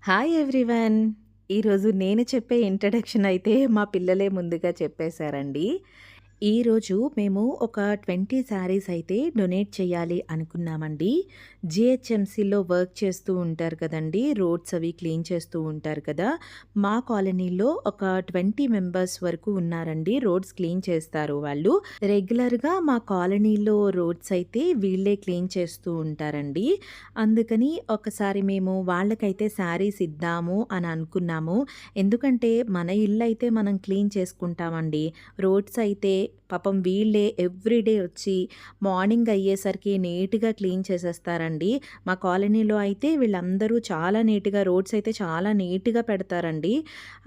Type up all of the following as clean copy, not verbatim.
Hi everyone. ఈరోజు నేను చెప్పే ఇంట్రడక్షన్ అయితే మా పిల్లలే ముందుగా చెప్పేశారండి. ఈరోజు మేము ఒక 20 శారీస్ అయితే డొనేట్ చేయాలి అనుకున్నామండి. జీహెచ్ఎంసీలో వర్క్ చేస్తూ ఉంటారు కదండీ! రోడ్స్ అవి క్లీన్ చేస్తూ ఉంటారు కదా! మా కాలనీలో ఒక 20 మెంబర్స్ వరకు ఉన్నారండి. రోడ్స్ క్లీన్ చేస్తారు వాళ్ళు. రెగ్యులర్‌గా మా కాలనీలో రోడ్స్ అయితే వీళ్ళే క్లీన్ చేస్తూ ఉంటారండి. అందుకని ఒకసారి మేము వాళ్ళకైతే శారీస్ ఇద్దాము అని అనుకున్నాము. ఎందుకంటే మన ఇల్లయితే మనం క్లీన్ చేసుకుంటామండి. రోడ్స్ అయితే పాపం వీళ్ళే ఎవ్రీడే వచ్చి మార్నింగ్ అయ్యేసరికి నీట్‌గా క్లీన్ చేసేస్తారండి. మా కాలనీలో అయితే వీళ్ళందరూ చాలా నీట్‌గా రోడ్స్ అయితే చాలా నీట్‌గా పెడతారండి.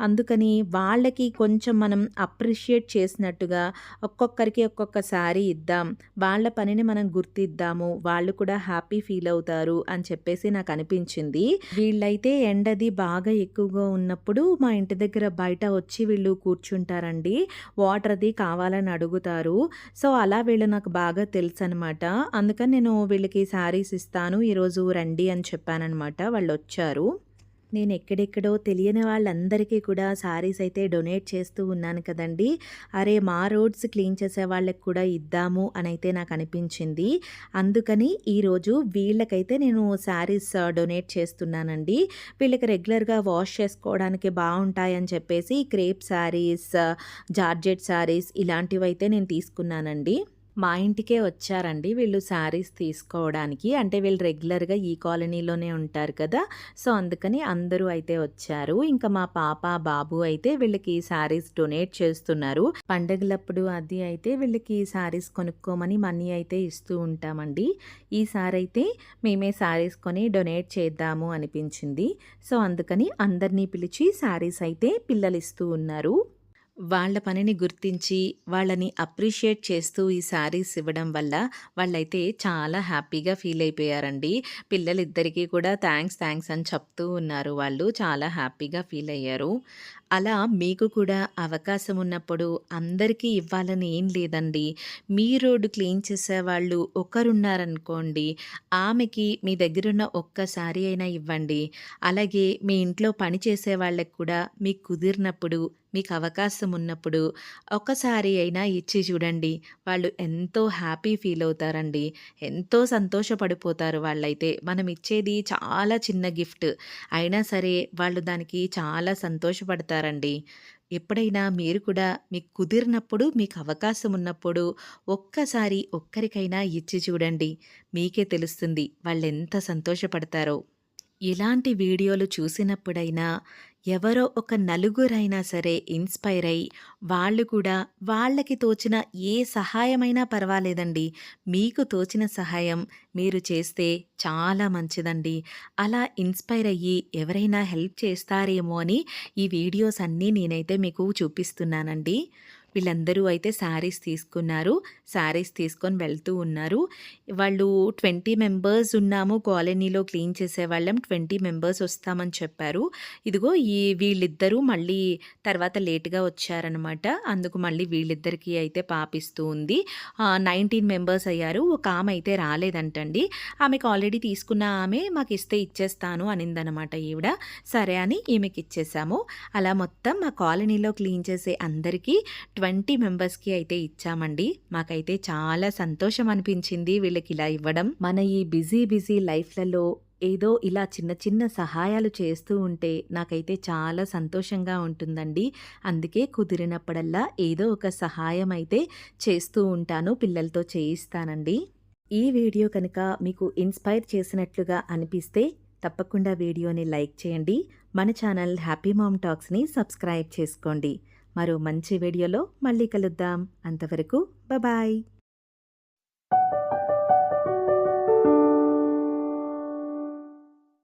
అందుకని వాళ్ళకి కొంచెం మనం అప్రిషియేట్ చేసినట్టుగా ఒక్కొక్కరికి ఒక్కొక్క శారీ ఇద్దాం. వాళ్ళ పనిని మనం గుర్తిద్దాము. వాళ్ళు కూడా హ్యాపీ ఫీల్ అవుతారు అని చెప్పేసి నాకు అనిపించింది. వీళ్ళైతే ఎండది బాగా ఎక్కువగా ఉన్నప్పుడు మా ఇంటి దగ్గర బయట వచ్చి వీళ్ళు కూర్చుంటారండి. వాటర్ అది కావాలని అడుగుతారు. సో, అలా వీళ్ళు నాకు బాగా తెలుసనమాట. అందుకని నేను వీళ్ళకి శారీస్ ఇస్తాను ఈరోజు రండి అని చెప్పాననమాట. వాళ్ళొచ్చారు. నేను ఎక్కడెక్కడో తెలియని వాళ్ళందరికీ కూడా శారీస్ అయితే డొనేట్ చేస్తూ ఉన్నాను కదండీ! అరే! మా రోడ్స్ క్లీన్ చేసే వాళ్ళకి కూడా ఇద్దాము అనైతే నాకు అనిపించింది. అందుకని ఈరోజు వీళ్ళకైతే నేను శారీస్ డొనేట్ చేస్తున్నానండి. వీళ్ళకి రెగ్యులర్‌గా వాష్ చేసుకోవడానికి బావుంటాయని చెప్పేసి క్రేప్ శారీస్, జార్జెట్ శారీస్ ఇలాంటివైతే నేను తీసుకున్నానండి. మా ఇంటికే వచ్చారండి వీళ్ళు శారీస్ తీసుకోవడానికి. అంటే వీళ్ళు రెగ్యులర్‌గా ఈ కాలనీలోనే ఉంటారు కదా! సో, అందుకని అందరూ అయితే వచ్చారు. ఇంకా మా పాప, బాబు అయితే వీళ్ళకి శారీస్ డొనేట్ చేస్తున్నారు. పండగలప్పుడు అది అయితే వీళ్ళకి శారీస్ కొనుక్కోమని మనీ అయితే ఇస్తూ ఉంటామండి. ఈసారైతే మేమే శారీస్ కొని డొనేట్ చేద్దాము అనిపించింది. సో, అందుకని అందరినీ పిలిచి శారీస్ అయితే పిల్లలిస్తూ ఉన్నారు. వాళ్ళ పనిని గుర్తించి, వాళ్ళని అప్రిషియేట్ చేస్తూ ఈ శారీస్ ఇవ్వడం వల్ల వాళ్ళైతే చాలా హ్యాపీగా ఫీల్ అయిపోయారండి. పిల్లలిద్దరికీ కూడా థాంక్స్ అని చెప్తూ ఉన్నారు వాళ్ళు. చాలా హ్యాపీగా ఫీల్ అయ్యారు. అలా మీకు కూడా అవకాశం ఉన్నప్పుడు అందరికీ ఇవ్వాలని ఏం లేదండి. మీ రోడ్డు క్లీన్ చేసేవాళ్ళు ఒకరున్నారనుకోండి, ఆమెకి మీ దగ్గరున్న ఒక్క శారీ అయినా ఇవ్వండి. అలాగే మీ ఇంట్లో పని చేసే వాళ్ళకి కూడా మీకు కుదిరినప్పుడు, మీకు అవకాశం ఉన్నప్పుడు ఒక్కసారి అయినా ఇచ్చి చూడండి. వాళ్ళు ఎంతో హ్యాపీ ఫీల్ అవుతారండి. ఎంతో సంతోషపడిపోతారు వాళ్ళైతే. మనం ఇచ్చేది చాలా చిన్న గిఫ్ట్. అయినా సరే వాళ్ళు దానికి చాలా సంతోషపడతారండి. ఎప్పుడైనా మీరు కూడా మీకు కుదిరినప్పుడు, మీకు అవకాశం ఉన్నప్పుడు ఒక్కసారి ఒక్కరికైనా ఇచ్చి చూడండి. మీకే తెలుస్తుంది వాళ్ళెంత సంతోషపడతారో. ఇలాంటి వీడియోలు చూసినప్పుడైనా ఎవరో ఒక నలుగురైనా సరే ఇన్స్పైర్ అయ్యి వాళ్ళు కూడా వాళ్ళకి తోచిన ఏ సహాయమైనా పర్వాలేదండి. మీకు తోచిన సహాయం మీరు చేస్తే చాలా మంచిదండి. అలా ఇన్స్పైర్ అయ్యి ఎవరైనా హెల్ప్ చేస్తారేమో అని ఈ వీడియోస్ అన్నీ నేనైతే మీకు చూపిస్తున్నానండి. వీళ్ళందరూ అయితే శారీస్ తీసుకున్నారు. శారీస్ తీసుకొని వెళ్తూ ఉన్నారు. వాళ్ళు 20 మెంబర్స్ ఉన్నాము కాలనీలో క్లీన్ చేసేవాళ్ళం. 20 మెంబర్స్ వస్తామని చెప్పారు. ఇదిగో వీళ్ళిద్దరూ మళ్ళీ తర్వాత లేట్‌గా వచ్చారనమాట. అందుకు మళ్ళీ వీళ్ళిద్దరికీ అయితే పాపిస్తూ ఉంది. 19 మెంబర్స్ అయ్యారు. ఒక ఆమె అయితే రాలేదంటండి. ఆమెకు ఆల్రెడీ తీసుకున్న ఆమె మాకిస్తే ఇచ్చేస్తాను అనిందనమాట ఈవిడ. సరే అని ఈమెకిచ్చేసాము. అలా మొత్తం మా కాలనీలో క్లీన్ చేసే అందరికీ 20 మెంబర్స్‌కి అయితే ఇచ్చామండి. మాకైతే చాలా సంతోషం అనిపించింది వీళ్ళకిలా ఇవ్వడం. మన ఈ బిజీ లైఫ్‌లలో ఏదో ఇలా చిన్న చిన్న సహాయాలు చేస్తూ ఉంటే నాకైతే చాలా సంతోషంగా ఉంటుందండి. అందుకే కుదిరినప్పుడల్లా ఏదో ఒక సహాయం అయితే చేస్తూ ఉంటాను. పిల్లలతో చేయిస్తానండి. ఈ వీడియో కనుక మీకు ఇన్స్పైర్ చేసినట్లుగా అనిపిస్తే తప్పకుండా వీడియోని లైక్ చేయండి. మన ఛానల్ హ్యాపీ మామ్ టాక్స్‌ని సబ్స్క్రైబ్ చేసుకోండి. మరో మంచి వీడియోలో మళ్ళీ కలుద్దాం. అంతవరకు బాయ్.